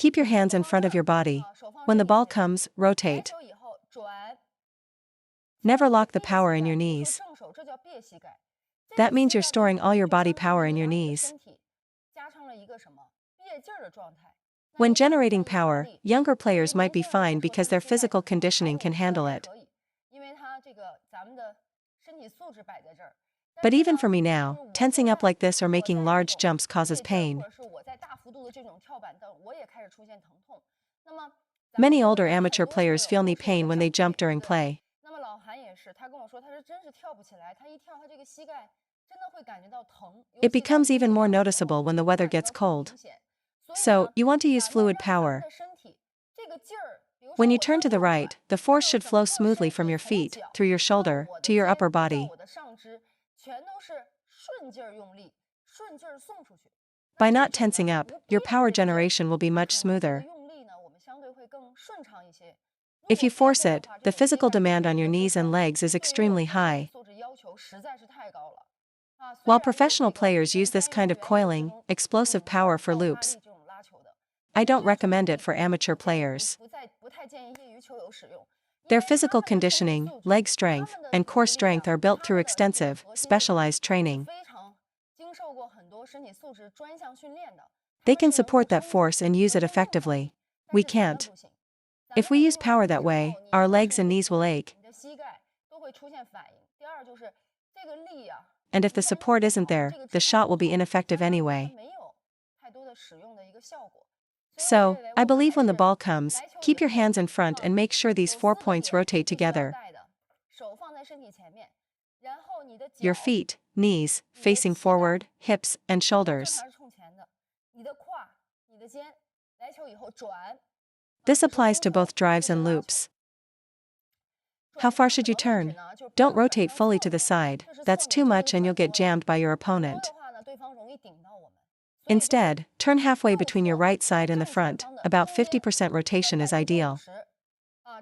Keep your hands in front of your body. When the ball comes, rotate. Never lock the power in your knees. That means you're storing all your body power in your knees. When generating power, younger players might be fine because their physical conditioning can handle it. But even for me now, tensing up like this or making large jumps causes pain. Many older amateur players feel knee pain when they jump during play. It becomes even more noticeable when the weather gets cold. So, you want to use fluid power. When you turn to the right, the force should flow smoothly from your feet, through your shoulder, to your upper body. By not tensing up, your power generation will be much smoother. If you force it, the physical demand on your knees and legs is extremely high. While professional players use this kind of coiling, explosive power for loops, I don't recommend it for amateur players. Their physical conditioning, leg strength, and core strength are built through extensive, specialized training. They can support that force and use it effectively. We can't. If we use power that way, our legs and knees will ache. And if the support isn't there, the shot will be ineffective anyway. So, I believe when the ball comes, keep your hands in front and make sure these 4 points rotate together. Your feet, knees, facing forward, hips, and shoulders. This applies to both drives and loops. How far should you turn? Don't rotate fully to the side, that's too much and you'll get jammed by your opponent. Instead, turn halfway between your right side and the front, about 50% rotation is ideal.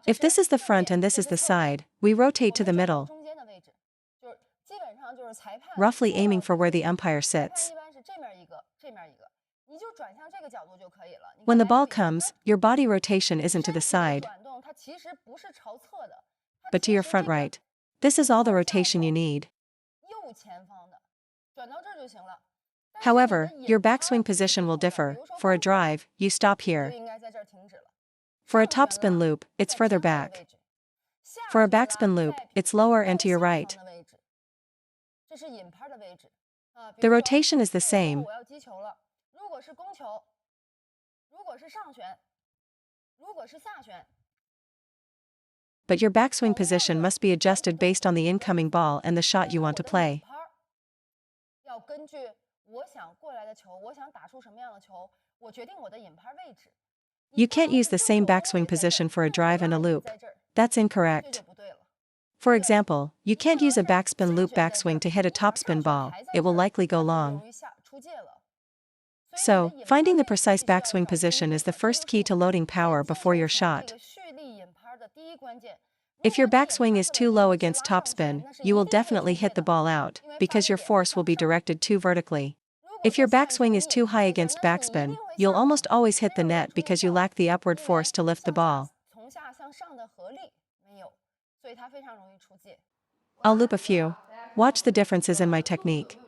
If this is the front and this is the side, we rotate to the middle, roughly aiming for where the umpire sits. When the ball comes, your body rotation isn't to the side, but to your front right. This is all the rotation you need. However, your backswing position will differ. For a drive, you stop here. For a topspin loop, it's further back. For a backspin loop, it's lower and to your right. The rotation is the same, but your backswing position must be adjusted based on the incoming ball and the shot you want to play. You can't use the same backswing position for a drive and a loop. That's incorrect. For example, you can't use a backspin loop backswing to hit a topspin ball, it will likely go long. So, finding the precise backswing position is the first key to loading power before your shot. If your backswing is too low against topspin, you will definitely hit the ball out, because your force will be directed too vertically. If your backswing is too high against backspin, you'll almost always hit the net because you lack the upward force to lift the ball. I'll loop a few. Watch the differences in my technique.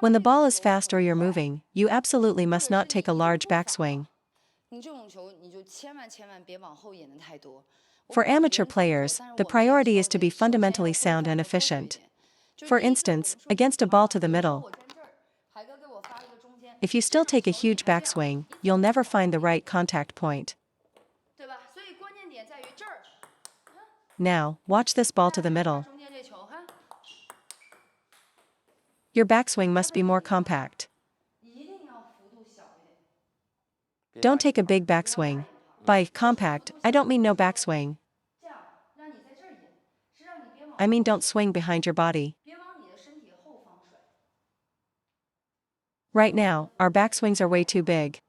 When the ball is fast or you're moving, you absolutely must not take a large backswing. For amateur players, the priority is to be fundamentally sound and efficient. For instance, against a ball to the middle, if you still take a huge backswing, you'll never find the right contact point. Now, watch this ball to the middle. Your backswing must be more compact. Don't take a big backswing. By compact, I don't mean no backswing. I mean, don't swing behind your body. Right now, our backswings are way too big.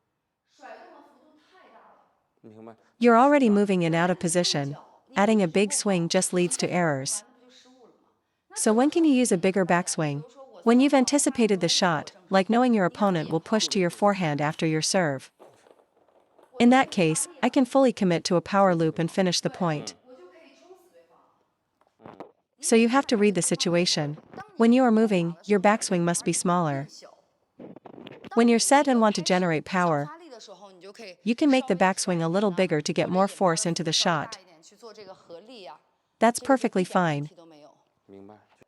You're already moving in out of position. Adding a big swing just leads to errors. So when can you use a bigger backswing? When you've anticipated the shot, like knowing your opponent will push to your forehand after your serve. In that case, I can fully commit to a power loop and finish the point. So you have to read the situation. When you are moving, your backswing must be smaller. When you're set and want to generate power, you can make the backswing a little bigger to get more force into the shot. That's perfectly fine.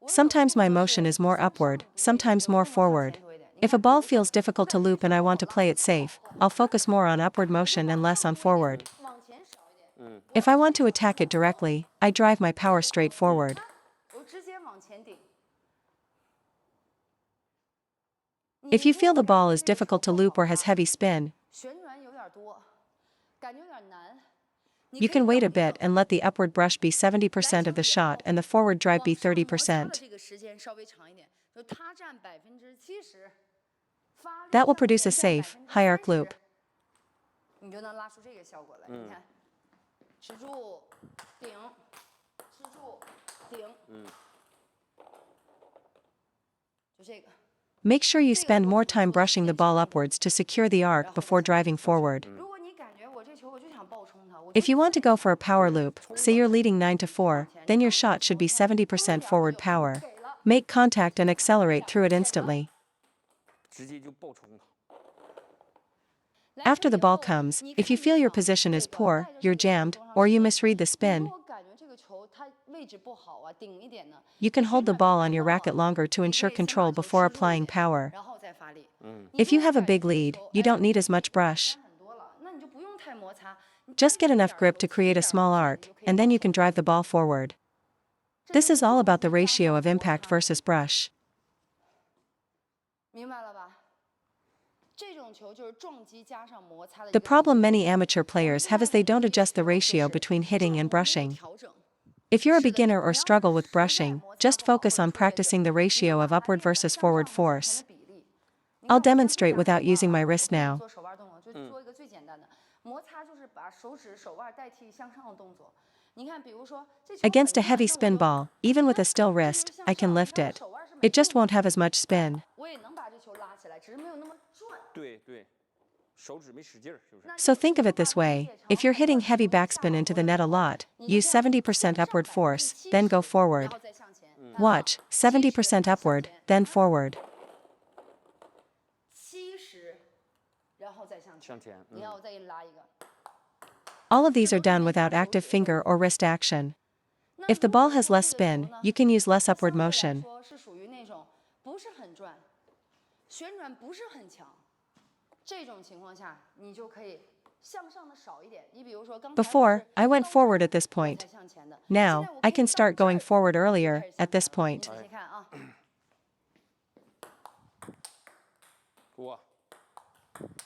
Sometimes my motion is more upward, sometimes more forward. If a ball feels difficult to loop and I want to play it safe, I'll focus more on upward motion and less on forward. If I want to attack it directly, I drive my power straight forward. If you feel the ball is difficult to loop or has heavy spin, you can wait a bit and let the upward brush be 70% of the shot and the forward drive be 30%. That will produce a safe, high arc loop. Make sure you spend more time brushing the ball upwards to secure the arc before driving forward. If you want to go for a power loop, say you're leading 9-4, then your shot should be 70% forward power. Make contact and accelerate through it instantly. After the ball comes, if you feel your position is poor, you're jammed, or you misread the spin, you can hold the ball on your racket longer to ensure control before applying power. If you have a big lead, you don't need as much brush. Just get enough grip to create a small arc, and then you can drive the ball forward. This is all about the ratio of impact versus brush. The problem many amateur players have is they don't adjust the ratio between hitting and brushing. If you're a beginner or struggle with brushing, just focus on practicing the ratio of upward versus forward force. I'll demonstrate without using my wrist now. Against a heavy spin ball, even with a still wrist, I can lift it. It just won't have as much spin. So think of it this way, if you're hitting heavy backspin into the net a lot, use 70% upward force, then go forward. Watch, 70% upward, then forward. All of these are done without active finger or wrist action. If the ball has less spin, you can use less upward motion. Before, I went forward at this point. Now, I can start going forward earlier, at this point.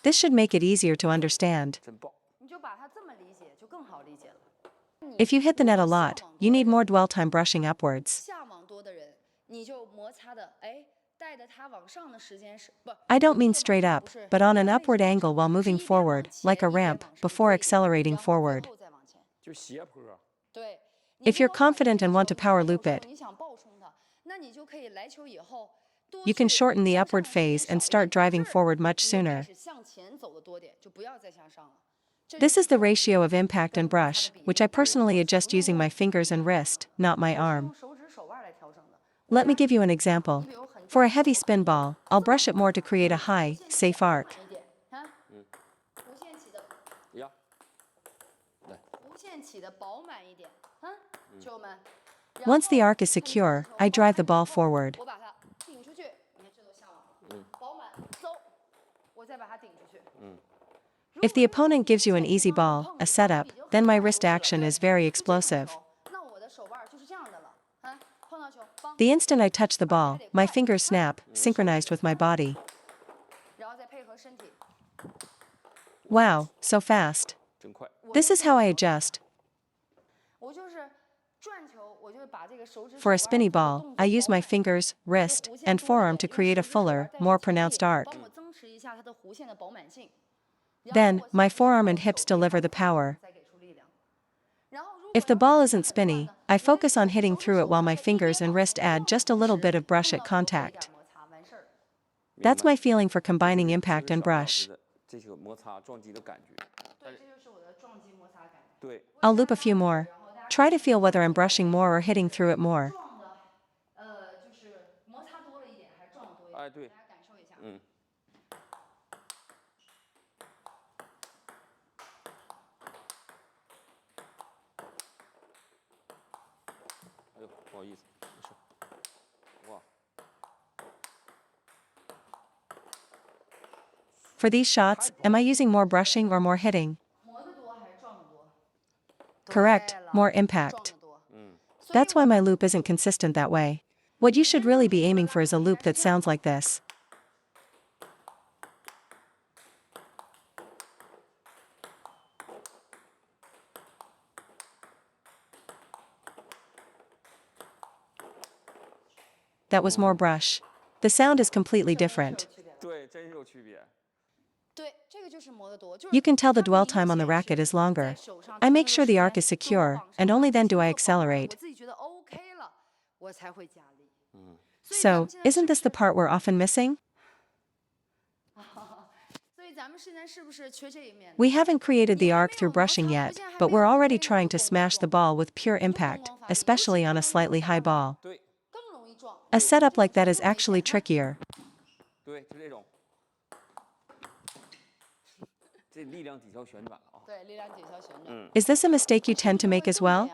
This should make it easier to understand. If you hit the net a lot, you need more dwell time brushing upwards. I don't mean straight up, but on an upward angle while moving forward, like a ramp, before accelerating forward. If you're confident and want to power loop it, you can shorten the upward phase and start driving forward much sooner. This is the ratio of impact and brush, which I personally adjust using my fingers and wrist, not my arm. Let me give you an example. For a heavy spin ball, I'll brush it more to create a high, safe arc. Once the arc is secure, I drive the ball forward. If the opponent gives you an easy ball, a setup, then my wrist action is very explosive. The instant I touch the ball, my fingers snap, synchronized with my body. Wow, so fast. This is how I adjust. For a spinny ball, I use my fingers, wrist, and forearm to create a fuller, more pronounced arc. Then, my forearm and hips deliver the power. If the ball isn't spinny, I focus on hitting through it while my fingers and wrist add just a little bit of brush at contact. That's my feeling for combining impact and brush. I'll loop a few more. Try to feel whether I'm brushing more or hitting through it more. For these shots, am I using more brushing or more hitting? Correct, more impact. That's why my loop isn't consistent that way. What you should really be aiming for is a loop that sounds like this. That was more brush. The sound is completely different. You can tell the dwell time on the racket is longer. I make sure the arc is secure, and only then do I accelerate. So, isn't this the part we're often missing? We haven't created the arc through brushing yet, but we're already trying to smash the ball with pure impact, especially on a slightly high ball. A setup like that is actually trickier. Is this a mistake you tend to make as well?